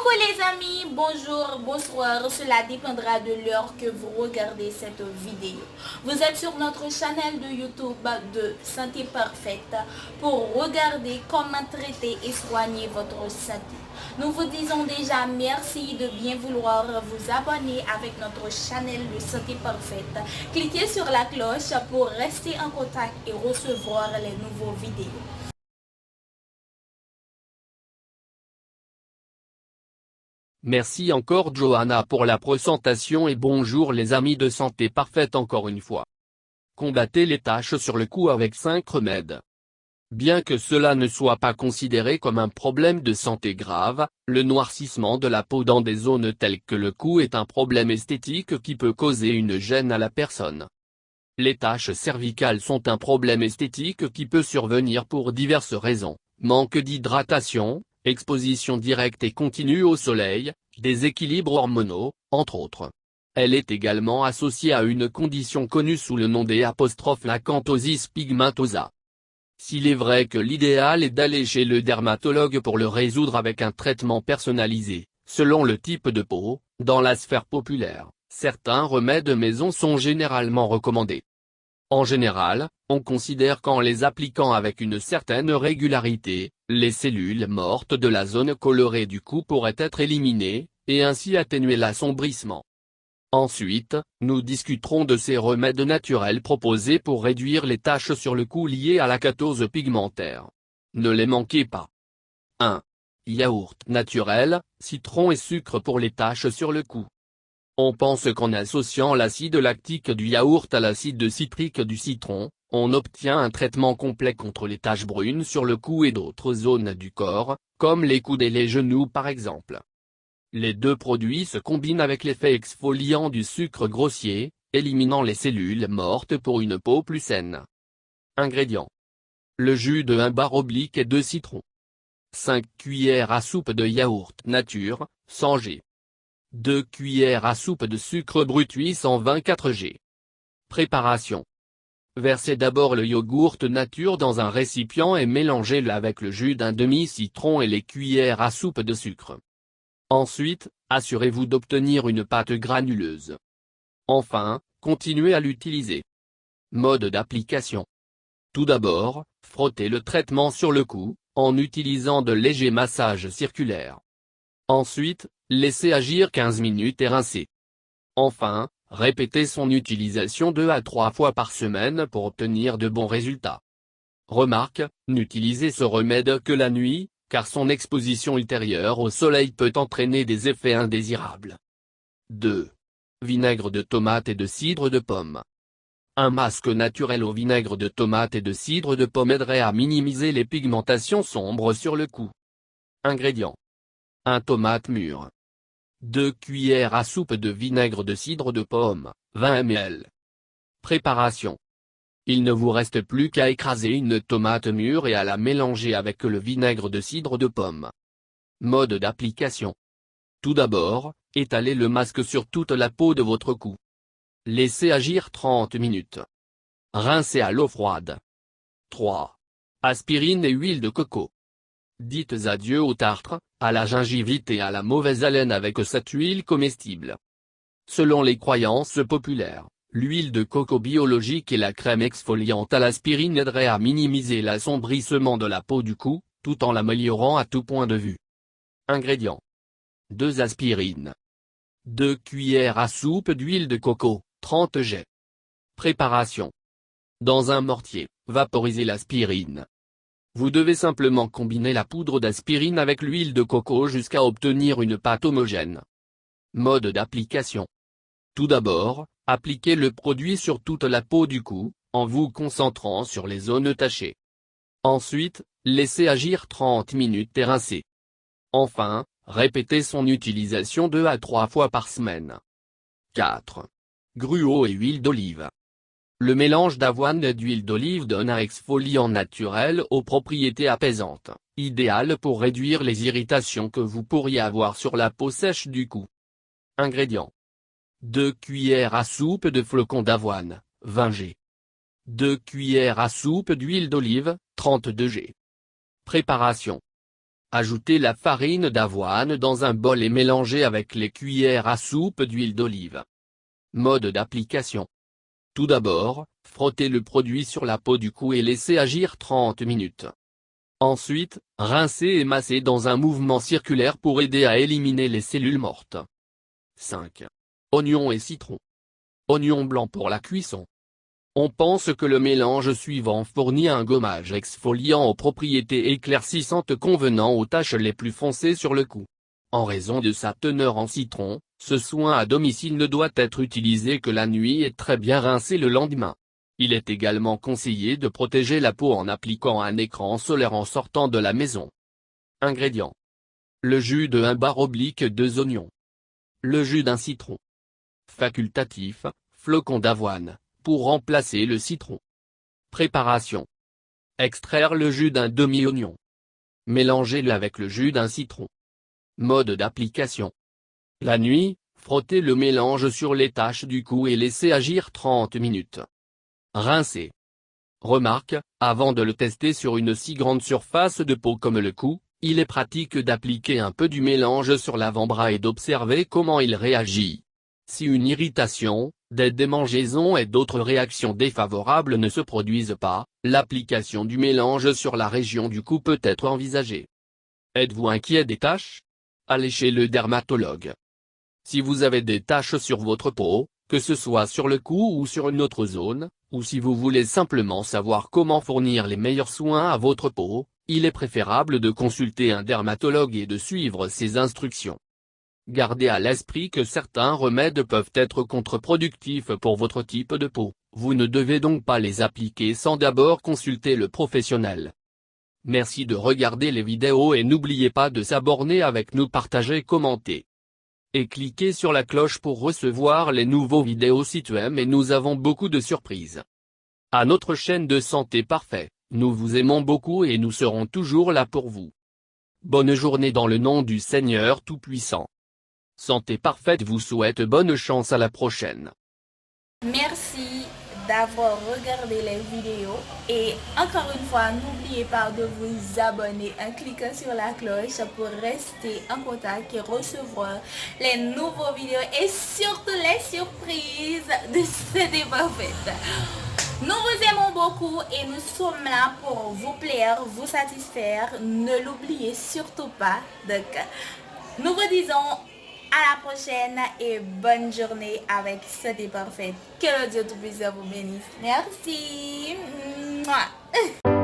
Coucou les amis, bonjour, bonsoir, cela dépendra de l'heure que vous regardez cette vidéo. Vous êtes sur notre chaîne de YouTube de Santé Parfaite pour regarder comment traiter et soigner votre santé. Nous vous disons déjà merci de bien vouloir vous abonner avec notre chaîne de Santé Parfaite. Cliquez sur la cloche pour rester en contact et recevoir les nouveaux vidéos. Merci encore Johanna pour la présentation et bonjour les amis de Santé Parfaite encore une fois. Combattez les taches sur le cou avec 5 remèdes. Bien que cela ne soit pas considéré comme un problème de santé grave, le noircissement de la peau dans des zones telles que le cou est un problème esthétique qui peut causer une gêne à la personne. Les taches cervicales sont un problème esthétique qui peut survenir pour diverses raisons, manque d'hydratation, exposition directe et continue au soleil, déséquilibres hormonaux, entre autres. Elle est également associée à une condition connue sous le nom d'Acanthosis pigmentosa. S'il est vrai que l'idéal est d'aller chez le dermatologue pour le résoudre avec un traitement personnalisé, selon le type de peau, dans la sphère populaire, certains remèdes maison sont généralement recommandés. En général, on considère qu'en les appliquant avec une certaine régularité, les cellules mortes de la zone colorée du cou pourraient être éliminées, et ainsi atténuer l'assombrissement. Ensuite, nous discuterons de ces remèdes naturels proposés pour réduire les taches sur le cou liées à l'acanthosis pigmentaire. Ne les manquez pas. 1. Yaourt naturel, citron et sucre pour les taches sur le cou. On pense qu'en associant l'acide lactique du yaourt à l'acide citrique du citron, on obtient un traitement complet contre les taches brunes sur le cou et d'autres zones du corps, comme les coudes et les genoux par exemple. Les deux produits se combinent avec l'effet exfoliant du sucre grossier, éliminant les cellules mortes pour une peau plus saine. Ingrédients. Le jus de 1 bar oblique et 2 citrons. 5 cuillères à soupe de yaourt nature, 100 g. 2 cuillères à soupe de sucre brut 824 g. Préparation. Versez d'abord le yogourt nature dans un récipient et mélangez-le avec le jus d'un demi-citron et les cuillères à soupe de sucre. Ensuite, assurez-vous d'obtenir une pâte granuleuse. Enfin, continuez à l'utiliser. Mode d'application. Tout d'abord, frottez le traitement sur le cou, en utilisant de légers massages circulaires. Ensuite, laissez agir 15 minutes et rincez. Enfin, répétez son utilisation 2 à 3 fois par semaine pour obtenir de bons résultats. Remarque, n'utilisez ce remède que la nuit, car son exposition ultérieure au soleil peut entraîner des effets indésirables. 2. Vinaigre de tomate et de cidre de pomme. Un masque naturel au vinaigre de tomate et de cidre de pomme aiderait à minimiser les pigmentations sombres sur le cou. Ingrédients. 1 tomate mûre. 2 cuillères à soupe de vinaigre de cidre de pomme, 20 ml. Préparation. Il ne vous reste plus qu'à écraser une tomate mûre et à la mélanger avec le vinaigre de cidre de pomme. Mode d'application. Tout d'abord, étalez le masque sur toute la peau de votre cou. Laissez agir 30 minutes. Rincez à l'eau froide. 3. Aspirine et huile de coco. Dites adieu au tartre, à la gingivite et à la mauvaise haleine avec cette huile comestible. Selon les croyances populaires, l'huile de coco biologique et la crème exfoliante à l'aspirine aideraient à minimiser l'assombrissement de la peau du cou, tout en l'améliorant à tout point de vue. Ingrédients. 2 aspirines. 2 cuillères à soupe d'huile de coco, 30 g. Préparation. Dans un mortier, vaporisez l'aspirine. Vous devez simplement combiner la poudre d'aspirine avec l'huile de coco jusqu'à obtenir une pâte homogène. Mode d'application. Tout d'abord, appliquez le produit sur toute la peau du cou, en vous concentrant sur les zones tachées. Ensuite, laissez agir 30 minutes et rincez. Enfin, répétez son utilisation 2 à 3 fois par semaine. 4. Gruau et huile d'olive. Le mélange d'avoine et d'huile d'olive donne un exfoliant naturel aux propriétés apaisantes, idéal pour réduire les irritations que vous pourriez avoir sur la peau sèche du cou. Ingrédients. 2 cuillères à soupe de flocons d'avoine, 20 g. 2 cuillères à soupe d'huile d'olive, 32 g. Préparation. Ajoutez la farine d'avoine dans un bol et mélangez avec les cuillères à soupe d'huile d'olive. Mode d'application. Tout d'abord, frottez le produit sur la peau du cou et laissez agir 30 minutes. Ensuite, rincez et massez dans un mouvement circulaire pour aider à éliminer les cellules mortes. 5. Oignons et citron. Oignon blanc pour la cuisson. On pense que le mélange suivant fournit un gommage exfoliant aux propriétés éclaircissantes convenant aux taches les plus foncées sur le cou. En raison de sa teneur en citron, ce soin à domicile ne doit être utilisé que la nuit et très bien rincé le lendemain. Il est également conseillé de protéger la peau en appliquant un écran solaire en sortant de la maison. Ingrédients. Le jus de 1/2 oignons. Le jus d'un citron. Facultatif, flocons d'avoine, pour remplacer le citron. Préparation. Extraire le jus d'un demi-oignon. Mélangez-le avec le jus d'un citron. Mode d'application. La nuit, frottez le mélange sur les taches du cou et laissez agir 30 minutes. Rincez. Remarque, avant de le tester sur une si grande surface de peau comme le cou, il est pratique d'appliquer un peu du mélange sur l'avant-bras et d'observer comment il réagit. Si une irritation, des démangeaisons et d'autres réactions défavorables ne se produisent pas, l'application du mélange sur la région du cou peut être envisagée. Êtes-vous inquiet des taches? Allez chez le dermatologue. Si vous avez des taches sur votre peau, que ce soit sur le cou ou sur une autre zone, ou si vous voulez simplement savoir comment fournir les meilleurs soins à votre peau, il est préférable de consulter un dermatologue et de suivre ses instructions. Gardez à l'esprit que certains remèdes peuvent être contre-productifs pour votre type de peau, vous ne devez donc pas les appliquer sans d'abord consulter le professionnel. Merci de regarder les vidéos et n'oubliez pas de s'abonner avec nous, partager, commenter. Et cliquez sur la cloche pour recevoir les nouveaux vidéos si tu aimes, et nous avons beaucoup de surprises. À notre chaîne de Santé Parfait, nous vous aimons beaucoup et nous serons toujours là pour vous. Bonne journée dans le nom du Seigneur Tout-Puissant. Santé Parfaite vous souhaite bonne chance, à la prochaine. Merci d'avoir regardé les vidéos et encore une fois, n'oubliez pas de vous abonner en cliquant sur la cloche pour rester en contact et recevoir les nouveaux vidéos et surtout les surprises de Santé Parfaite. Nous vous aimons beaucoup et nous sommes là pour vous plaire, vous satisfaire. Ne l'oubliez surtout pas. Donc, nous vous disons à la prochaine et bonne journée avec Santé Parfaite. Que le Dieu Tout-Puissant vous bénisse. Merci. Mouah.